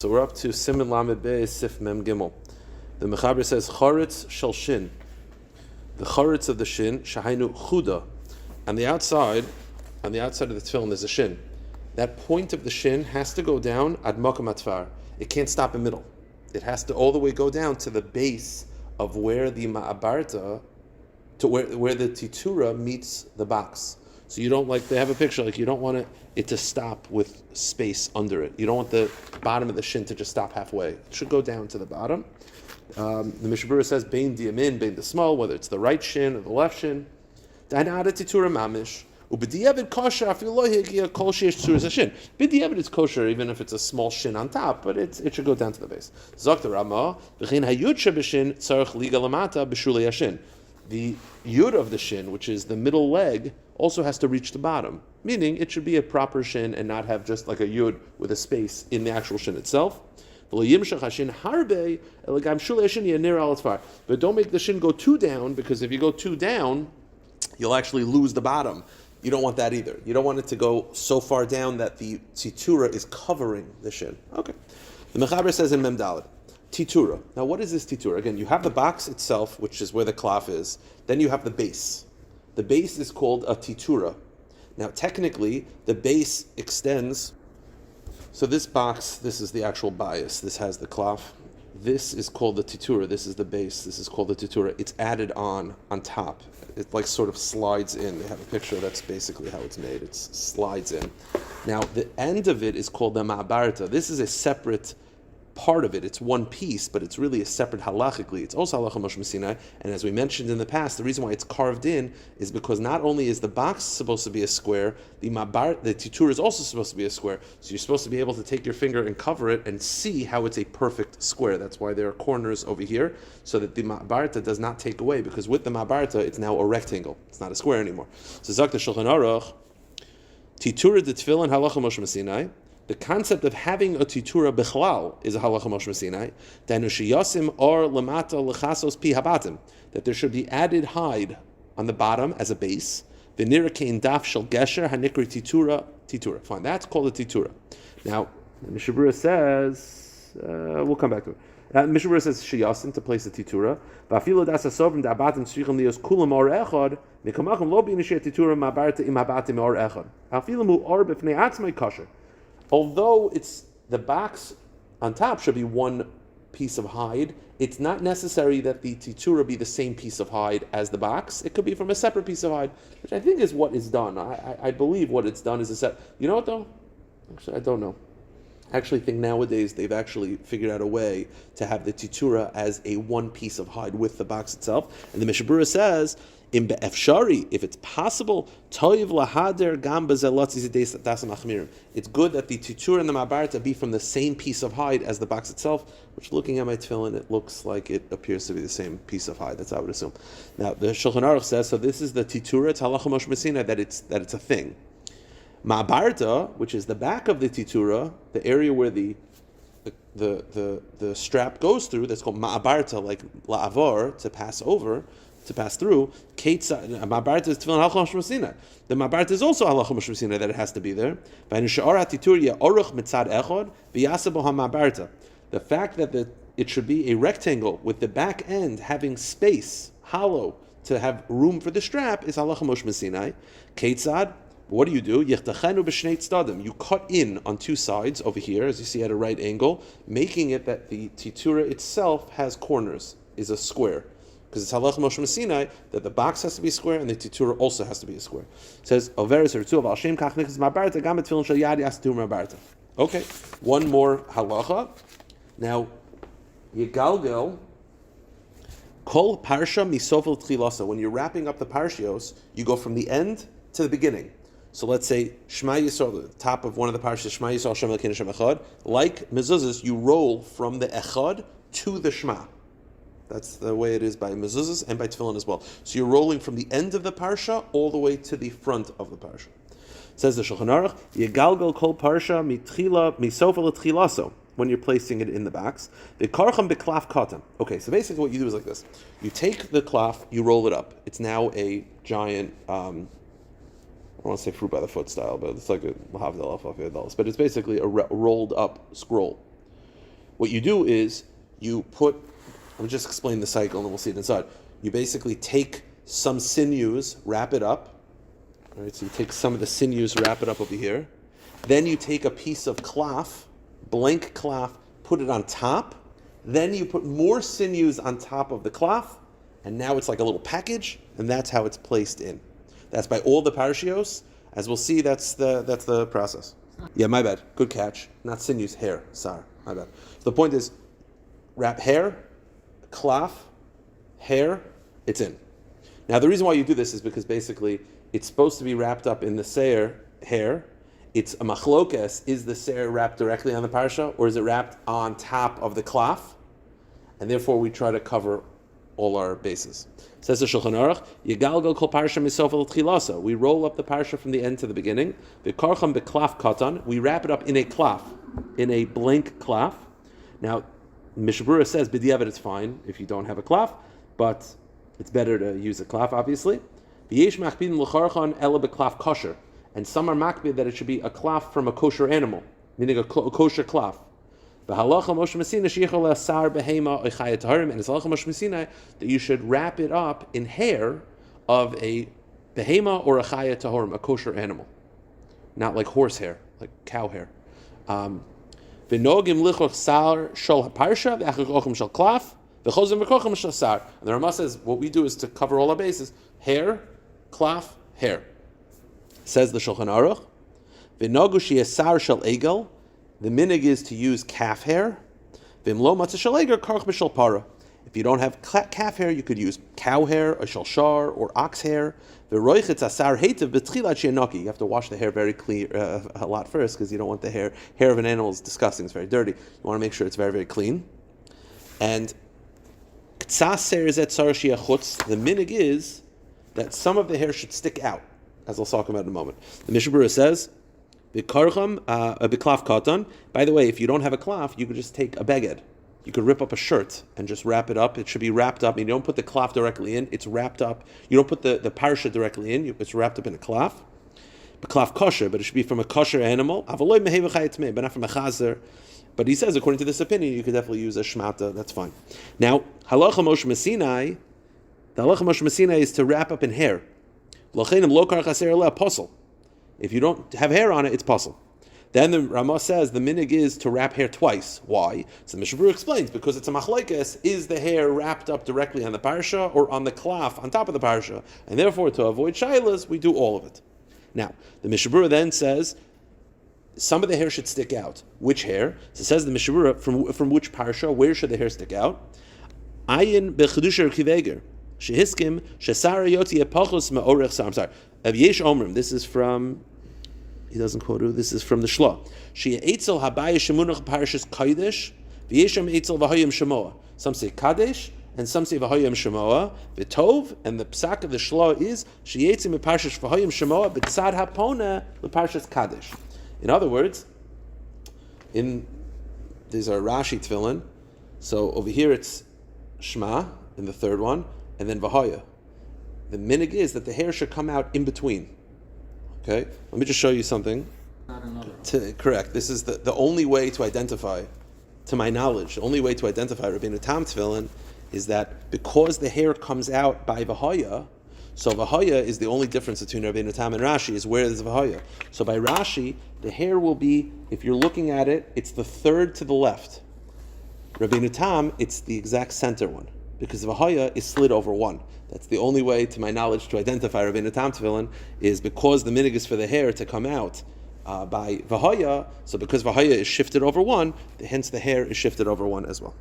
So we're up to Siman Lamed Beis Sif Mem Gimel. The Mechaber says Charetz Shel Shin. The charetz of the shin, shahainu chuda. On the outside of the tefillin, there's a shin. That point of the shin has to go down ad makam atfar. It can't stop in middle. It has to all the way go down to the base of where the ma'abarta, to where the titura meets the box. So you don't they have a picture, you don't want it to stop with space under it. You don't want the bottom of the shin to just stop halfway. It should go down to the bottom. The Mishnah Berurah says, bein the yamin, bein the small, whether it's the right shin or the left shin. Da'anada titura mamish. Ubediavad kosher afilu lo higia kol sheish tzuras hashin. Bediavad is kosher even if it's a small shin on top, but it should go down to the base. Zok the Rama, v'chein hayud shebeshin tzarich liga lamata b'shulei hashin. The yud of the shin, which is the middle leg, also has to reach the bottom, meaning it should be a proper shin and not have just like a yud with a space in the actual shin itself. But don't make the shin go too down, because if you go too down, you'll actually lose the bottom. You don't want that either. You don't want it to go so far down that the titura is covering the shin. Okay. The Mechaber says in Mem Daled, titura. Now what is this titura? Again, you have the box itself, which is where the klaf is. Then you have the base. The base is called a titura. Now technically, the base extends. So this box, this is the actual bias. This has the klaf. This is called the titura. This is the base. This is called the titura. It's added on top. It sort of slides in. They have a picture. That's basically how it's made. It slides in. Now the end of it is called the ma'abarta. This is a separate part of it. It's one piece, but it's really a separate halachically. It's also halacha Moshe Sinai, and as we mentioned in the past, the reason why it's carved in is because not only is the box supposed to be a square, the titura is also supposed to be a square. So you're supposed to be able to take your finger and cover it and see how it's a perfect square. That's why there are corners over here, so that the ma'abarta does not take away, because with the ma'abarta, it's now a rectangle. It's not a square anymore. So Zakta Shulchan Aruch, titura de tefillin halacha Moshe Sinai. The concept of having a titura bichlal is a halacha Moshe Sinai. That there should be added hide on the bottom as a base. The nirakain daf shel gesher hanikri titura. Fine, that's called a titura. Now, Mishnah Berurah says, we'll come back to it. Mishnah Berurah says shiyasim to place the titura. Va'afilu dasa sovim da'abatim tzrichim lios kulam or echad mikamachim lo b'inishir titura ma'abarta im abatim or echad. Afilu mu or b'fnei atzmai kosher. Although it's the box on top should be one piece of hide, it's not necessary that the titura be the same piece of hide as the box. It could be from a separate piece of hide, which I think is what is done. I believe what it's done is a set. You know what though? Actually, I don't know. I actually think nowadays they've actually figured out a way to have the titura as a one piece of hide with the box itself. And the Mishnah Berurah says, in be'efshari, if it's possible, toiv lahader gam dasam achmirim. It's good that the titura and the ma'abarta be from the same piece of hide as the box itself, which looking at my tefillin, it looks like it appears to be the same piece of hide. That's how I would assume. Now, the Shulchan Aruch says, so this is the titura, it's halacha Moshe Sinai, that it's a thing. Ma'abarta, which is the back of the titura, the area where the strap goes through, that's called ma'abarta, like la'avor, to pass over, to pass through. Ma'abarta is tefillin halacha Moshe Sinai. The ma'abarta is also halacha Moshe Sinai that it has to be there. The fact that it should be a rectangle with the back end having space, hollow, to have room for the strap is halacha Moshe Sinai. Ketzad. What do? You cut in on two sides over here, as you see at a right angle, making it that the titura itself has corners, is a square. Because it's halacha Moshe Sinai that the box has to be square and the titura also has to be a square. It says, okay, one more halacha. Now, Yigalgel, kol parsha misofel tchilasa. When you're wrapping up the parshios, you go from the end to the beginning. So let's say Shema Yisrael, the top of one of the parashas, Shema Yisrael Shem Elokeinu Shem Echad. Like mezuzahs, you roll from the Echad to the Shema. That's the way it is by mezuzahs and by tefillin as well. So you're rolling from the end of the parsha all the way to the front of the parsha. It says the Shulchan Aruch, Yegalgal kol parsha mitchila misofel tchilaso. When you're placing it in the box, the karcham beklaf katan. Okay, so basically what you do is like this: you take the klaf, you roll it up. It's now a giant. I don't want to say fruit by the foot style, but it's like a lahavdel, but it's basically a rolled up scroll. what you do is you put, let me just explain the cycle and then we'll see it inside. You basically take some sinews, wrap it up. All right, so you take some of the sinews, wrap it up over here. Then you take a piece of cloth, blank cloth, put it on top. Then you put more sinews on top of the cloth, and now it's like a little package, and that's how it's placed in. That's by all the parashios. As we'll see, that's the process. Yeah, my bad. Good catch. Not sinews, hair. Sorry, my bad. So the point is, wrap hair, cloth, hair, it's in. Now the reason why you do this is because basically it's supposed to be wrapped up in the seir, hair. It's a machlokes, is the seir wrapped directly on the parsha, or is it wrapped on top of the cloth? And therefore we try to cover all our bases. Says the Shulchan Aruch, Yigalgal kol parsha misof el tchilasa. We roll up the parsha from the end to the beginning. V'karcham beklaf katan. We wrap it up in a cloth, in a blank cloth. Now, Mishnah Berurah says, b'diavad it's fine if you don't have a cloth, but it's better to use a cloth, obviously. V'yesh machbidin l'charchan ela beklaf kosher. And some are makbid that it should be a cloth from a kosher animal, meaning a kosher cloth. V'halacha Moshe Messina sheichol asar behema oichayat taharim, and it's halacha Moshe Messina that you should wrap it up in hair of a behema or a chayat taharim, a kosher animal, not like horse hair, like cow hair. V'nogim lichoch sar shol haparsha v'achikochim shol klaf v'chozim v'kochim shol sar. And the Ramah says what we do is to cover all our bases: hair, cloth, hair. Says the Shulchan Aruch, v'nogu sheyasar shel egel. The minig is to use calf hair. V'imlo matzah shel egel karch b'shel para. If you don't have calf hair, you could use cow hair, or shalshar, or ox hair. V'roichetz asar heitev b'tchilat she'enaki. You have to wash the hair very clean a lot first, because you don't want the hair of an animal is disgusting. It's very dirty. You want to make sure it's very, very clean. And k'tzas ser zet sar she'achutz. The minig is that some of the hair should stick out, as I'll talk about in a moment. The Mishnah Berurah says, "B'karcham b'klaf katan." By the way, if you don't have a cloth, you could just take a beged. You could rip up a shirt and just wrap it up. It should be wrapped up. I mean, you don't put the cloth directly in; it's wrapped up. You don't put the parsha directly in; it's wrapped up in a cloth. B'klaf kosher, but it should be from a kosher animal. Avaloi mehev chayat but not from a chazer. But he says, according to this opinion, you could definitely use a shmata. That's fine. Now, halacha Moshe Messinai. The halacha Moshe Messinai is to wrap up in hair. If you don't have hair on it, it's puzzle. Then the Ramah says the minig is to wrap hair twice. Why? So the Mishnah Berurah explains, because it's a machlokes, is the hair wrapped up directly on the parsha or on the cloth on top of the parsha? And therefore, to avoid shaylas, we do all of it. Now, the Mishnah Berurah then says, some of the hair should stick out. Which hair? So it says the Mishnah Berurah, from which parsha, where should the hair stick out? Ayin bechedusher kiveger. Shehiskim shesara yoti epachos me'orech sar. I'm sorry. Yesh omrim. This is from. He doesn't quote it. This is from the Shla. She eitzel habaya shemunach parshas kodesh. V'yeshem eitzel v'hoyim shemoa. Some say kadesh and some say v'hoyim shemoa. V'tov, and the psak of the Shla is she eitzim parshas v'hoyim shemoa b'tzad hapona leparshas kadesh. In other words, these are Rashi tefillin. So over here it's Shema in the third one. And then Vahaya. The minig is that the hair should come out in between. Okay? Let me just show you something. Correct. This is the only way to identify, to my knowledge, the only way to identify Rabbeinu Tam tefillin is that because the hair comes out by Vahaya, so Vahaya is the only difference between Rabbeinu Tam and Rashi, is where is Vahaya. So by Rashi, the hair will be, if you're looking at it, it's the third to the left. Rabbeinu Tam, it's the exact center one, because Vahaya is slid over one. That's the only way, to my knowledge, to identify Rabbeinu Tam tefillin, is because the minig is for the hair to come out by Vahaya, so because Vahaya is shifted over one, hence the hair is shifted over one as well.